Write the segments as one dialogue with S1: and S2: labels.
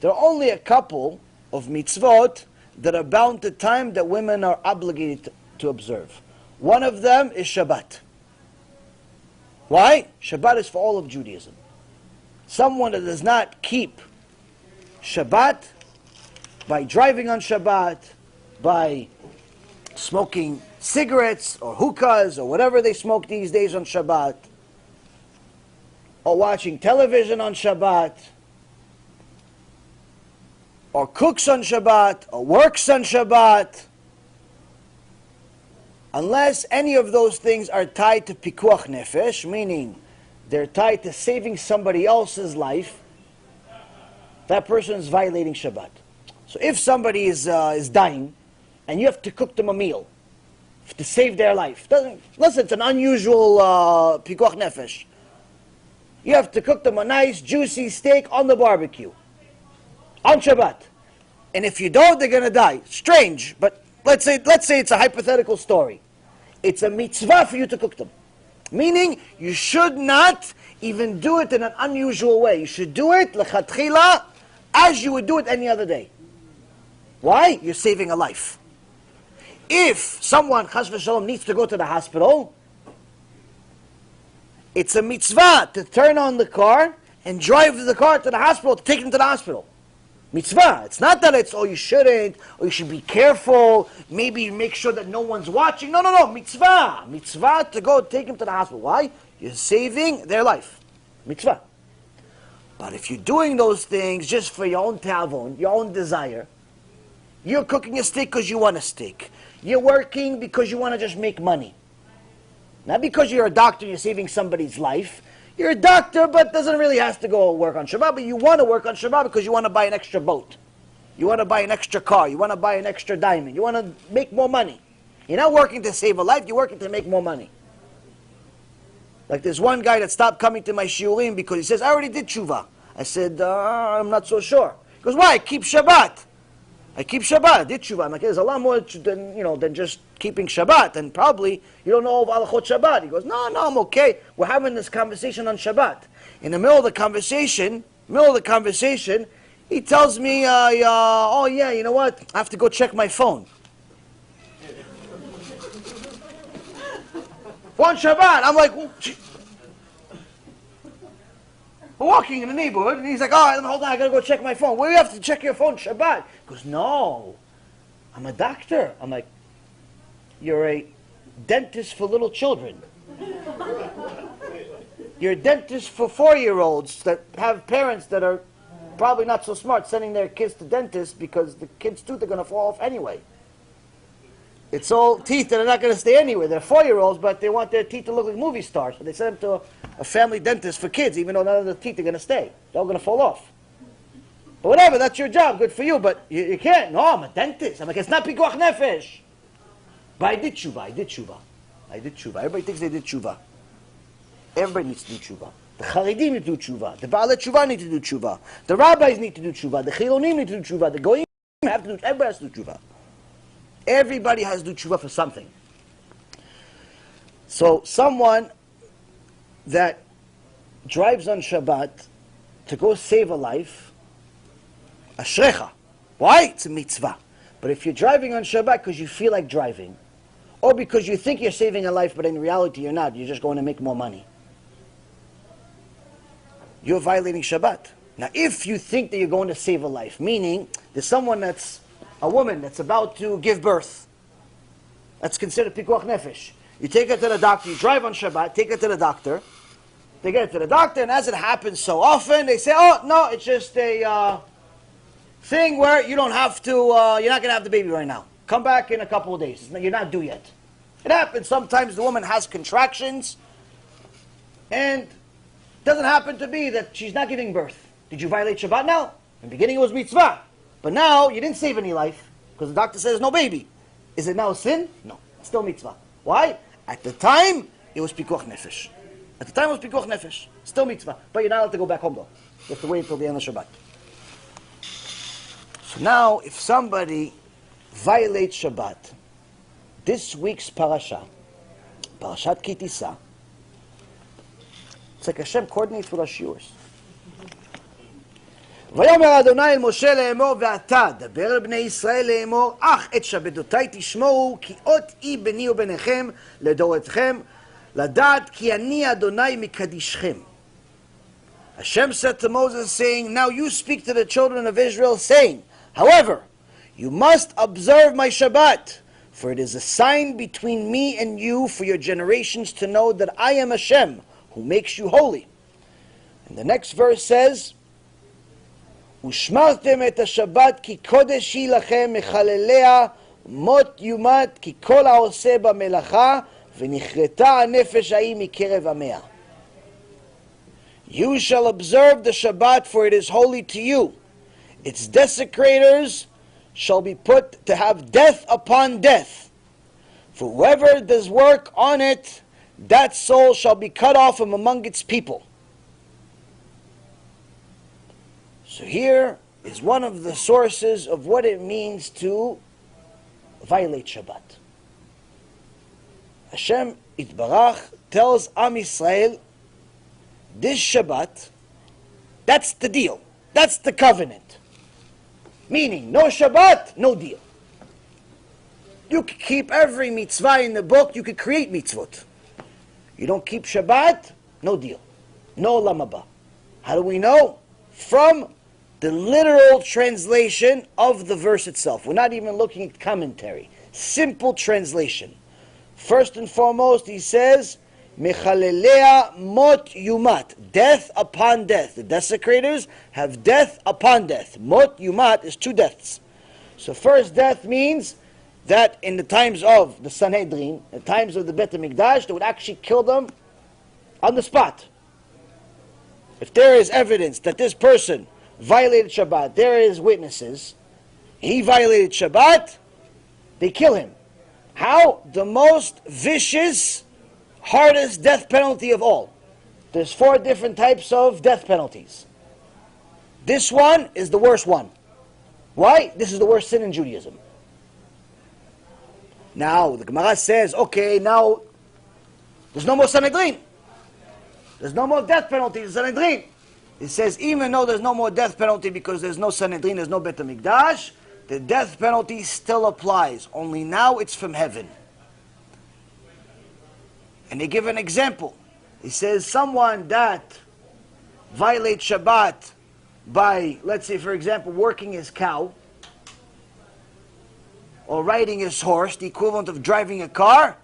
S1: There are only a couple of mitzvot that are bound to time that women are obligated to observe. One of them is Shabbat. Why? Shabbat is for all of Judaism. Someone that does not keep Shabbat, by driving on Shabbat, by smoking cigarettes or hookahs or whatever they smoke these days on Shabbat, or watching television on Shabbat, or cooks on Shabbat, or works on Shabbat, unless any of those things are tied to pikuach nefesh, meaning they're tied to saving somebody else's life, that person is violating Shabbat. So if somebody is dying, and you have to cook them a meal to save their life, unless it's an unusual pikuach nefesh, you have to cook them a nice juicy steak on the barbecue on Shabbat. And if you don't, they're going to die. Strange, but let's say it's a hypothetical story. It's a mitzvah for you to cook them. Meaning, you should not even do it in an unusual way. You should do it lechatchila as you would do it any other day. Why? You're saving a life. If someone, chas v'shalom, needs to go to the hospital, it's a mitzvah to turn on the car and drive the car to the hospital, to take him to the hospital. Mitzvah. It's not that it's, oh, you shouldn't, or you should be careful, maybe make sure that no one's watching. No. Mitzvah. Mitzvah to go take him to the hospital. Why? You're saving their life. Mitzvah. But if you're doing those things just for your own tavon, your own desire, you're cooking a steak because you want a steak. You're working because you want to just make money. Not because you're a doctor and you're saving somebody's life. You're a doctor, but doesn't really have to go work on Shabbat, but you want to work on Shabbat because you want to buy an extra boat. You want to buy an extra car. You want to buy an extra diamond. You want to make more money. You're not working to save a life, you're working to make more money. Like there's one guy that stopped coming to my shiurim because he says, I already did TeShuva. I said, I'm not so sure. He goes, why? I keep Shabbat. I keep Shabbat. I did TeShuva. I'm like, there's a lot more than just keeping Shabbat, and probably you don't know of halachot Shabbat. He goes, no, I'm okay. We're having this conversation on Shabbat. In the middle of the conversation, he tells me, oh yeah, you know what? I have to go check my phone. On Shabbat, I'm like, we're walking in the neighborhood, and he's like, oh, hold on, I gotta go check my phone. Where do you have to check your phone? Shabbat. He goes, no, I'm a doctor. I'm like, you're a dentist for little children. You're a dentist for 4-year-olds that have parents that are probably not so smart sending their kids to dentists because the kids' tooth are going to fall off anyway. It's all teeth that are not going to stay anywhere. They're 4-year-olds, but they want their teeth to look like movie stars. So they send them to a family dentist for kids, even though none of the teeth are going to stay. They're all going to fall off. But whatever, that's your job. Good for you, but you can't. No, I'm a dentist. I'm like, it's not pikuach nefesh. But I did tshuva. Everybody thinks they did tshuva. Everybody needs to do tshuva. The Charedim need to do tshuva. The Baalei tshuva need to do tshuva. The rabbis need to do tshuva. The Chilonim need to do tshuva. The Goyim have to do. Everybody has to do tshuva. Everybody has to do tshuva for something. So someone that drives on Shabbat to go save a life, ashrecha. Why? It's a mitzvah. But if you're driving on Shabbat because you feel like driving, or because you think you're saving a life, but in reality you're not, you're just going to make more money, you're violating Shabbat. Now, if you think that you're going to save a life, meaning there's someone that's a woman that's about to give birth, that's considered pikuach nefesh. You take her to the doctor, you drive on Shabbat, take her to the doctor, they get her to the doctor, and as it happens so often, they say, oh, no, it's just a thing where you don't have to, you're not going to have the baby right now. Come back in a couple of days. You're not due yet. It happens. Sometimes the woman has contractions, and it doesn't happen to be that she's not giving birth. Did you violate Shabbat now? In the beginning it was mitzvah. But now you didn't save any life, because the doctor says no baby. Is it now a sin? No. It's still mitzvah. Why? At the time, it was pikuach nefesh. At the time it was pikuach nefesh. Still mitzvah. But you're not allowed to go back home though. You have to wait until the end of Shabbat. So now, if somebody violates Shabbat, this week's parasha, Parashat Ki Tisa, it's like HaShem coordinates with our shiurs. ויאמר אדוני אל משה לאמור ואתה דבר אל בני ישראל לאמור אך את שבתותי תשמעו כי אות היא ביני וביניכם לדורתכם לדעת כי אני אדוני מקדישכם. Hashem said to Moses saying, now you speak to the children of Israel saying, however, you must observe my Shabbat, for it is a sign between me and you for your generations to know that I am Hashem, who makes you holy. And the next verse says, ושמרתם את השבת כי קודש היא לכם מחלליה מות יומת כי כל העושה במלאכה ונכרתה הנפש ההיא מקרב עמיה. You shall observe the Shabbat, for it is holy to you. Its desecrators shall be put to have death upon death. For whoever does work on it, that soul shall be cut off from among its people. So here is one of the sources of what it means to violate Shabbat. Hashem Yitbarach tells Am Yisrael, this Shabbat, that's the deal. That's the covenant. Meaning, no Shabbat, no deal. You could keep every mitzvah in the book, you could create mitzvot. You don't keep Shabbat, no deal. No olam haba. How do we know? From the literal translation of the verse itself. We're not even looking at commentary. Simple translation. First and foremost, he says, Mechalelea mot yumat. Death upon death. The desecrators have death upon death. Mot yumat is two deaths. So first death means that in the times of the Sanhedrin, the times of the Bet HaMikdash, they would actually kill them on the spot. If there is evidence that this person violated Shabbat, there is witnesses, he violated Shabbat, they kill him. How? The most vicious, hardest death penalty of all. There's 4 different types of death penalties. This one is the worst one. Why? This is the worst sin in Judaism. Now, the Gemara says, okay, now, there's no more Sanhedrin. There's no more death penalty in Sanhedrin. It says, even though there's no more death penalty because there's no Sanhedrin, there's no Bet HaMikdash, the death penalty still applies. Only now it's from heaven. And they give an example. He says someone that violates Shabbat by, let's say for example, working his cow or riding his horse, the equivalent of driving a car,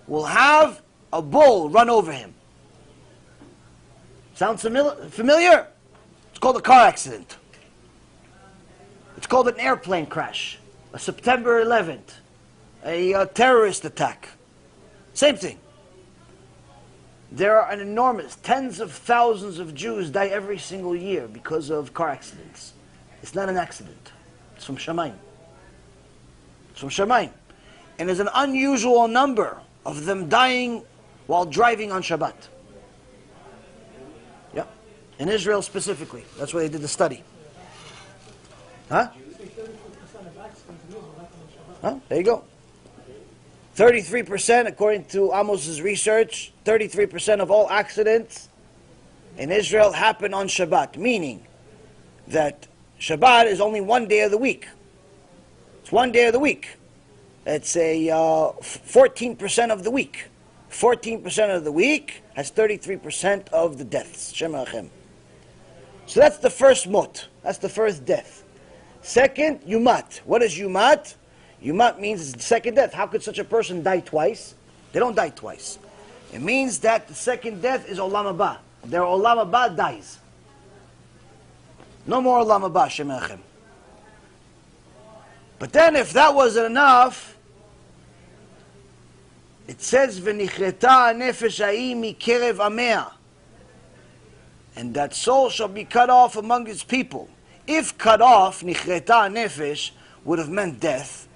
S1: will have a bull run over him. Sounds familiar? It's called a car accident. It's called an airplane crash, a September 11th, a terrorist attack. Same thing. There are an enormous, tens of thousands of Jews die every single year because of car accidents. It's not an accident. It's from Shamayim. It's from Shamayim. And there's an unusual number of them dying while driving on Shabbat. Yeah. In Israel specifically. That's where they did the study. Huh? Huh? There you go. 33%, according to Amos's research, 33% of all accidents in Israel happen on Shabbat, meaning that Shabbat is only one day of the week. It's one day of the week. It's a 14% of the week. 14% of the week has 33% of the deaths. Shem HaShem. So that's the first mot. That's the first death. Second, yumat. What is yumat? Yumat means it's the second death. How could such a person die twice? They don't die twice. It means that the second death is olam haba. Their olam haba dies. No more olam haba, Shem HaShem. But then if that wasn't enough, it says, v'nichreta nefesh ha'i mikerev amea. And that soul shall be cut off among his people. If cut off, nichreta nefesh, would have meant death,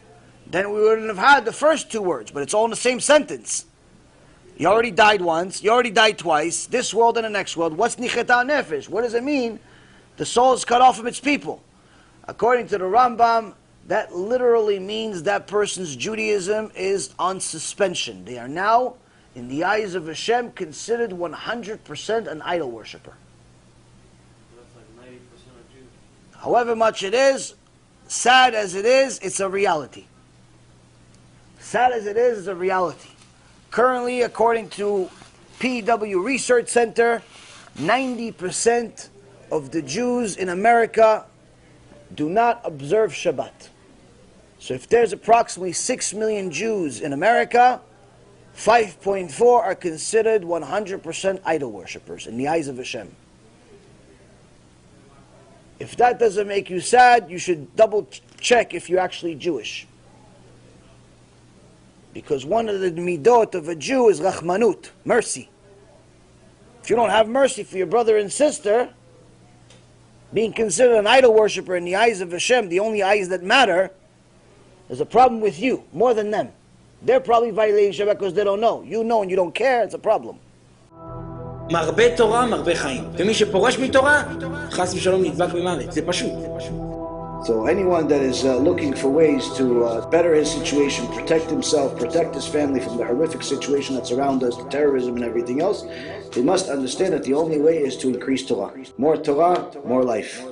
S1: then we wouldn't have had the first 2 words, but it's all in the same sentence. You already died once, you already died twice, this world and the next world. What's nichreta nefesh? What does it mean? The soul is cut off from its people. According to the Rambam, that literally means that person's Judaism is on suspension. They are now, in the eyes of Hashem, considered 100% an idol worshiper.
S2: That's like 90% of Jews.
S1: However much it is, sad as it is, it's a reality. Sad as it is, it's a reality. Currently, according to PW Research Center, 90% of the Jews in America do not observe Shabbat. So if there's approximately 6 million Jews in America, 5.4 are considered 100% idol worshippers in the eyes of HaShem. If that doesn't make you sad, you should double check if you're actually Jewish. Because one of the midot of a Jew is rachmanut, mercy. If you don't have mercy for your brother and sister, being considered an idol worshiper in the eyes of HaShem, the only eyes that matter, there's a problem with you, more than them. They're probably violating Shabbat because they don't know. You know and you don't care, it's a problem.
S2: מרבה תורה, מרבה חיים. ומי שפורש מתורה, חס ושלום נדבק במוות. זה פשוט.
S1: So anyone that is looking for ways to better his situation, protect himself, protect his family from the horrific situation that's around us, the terrorism and everything else, they must understand that the only way is to increase Torah. More Torah, more life.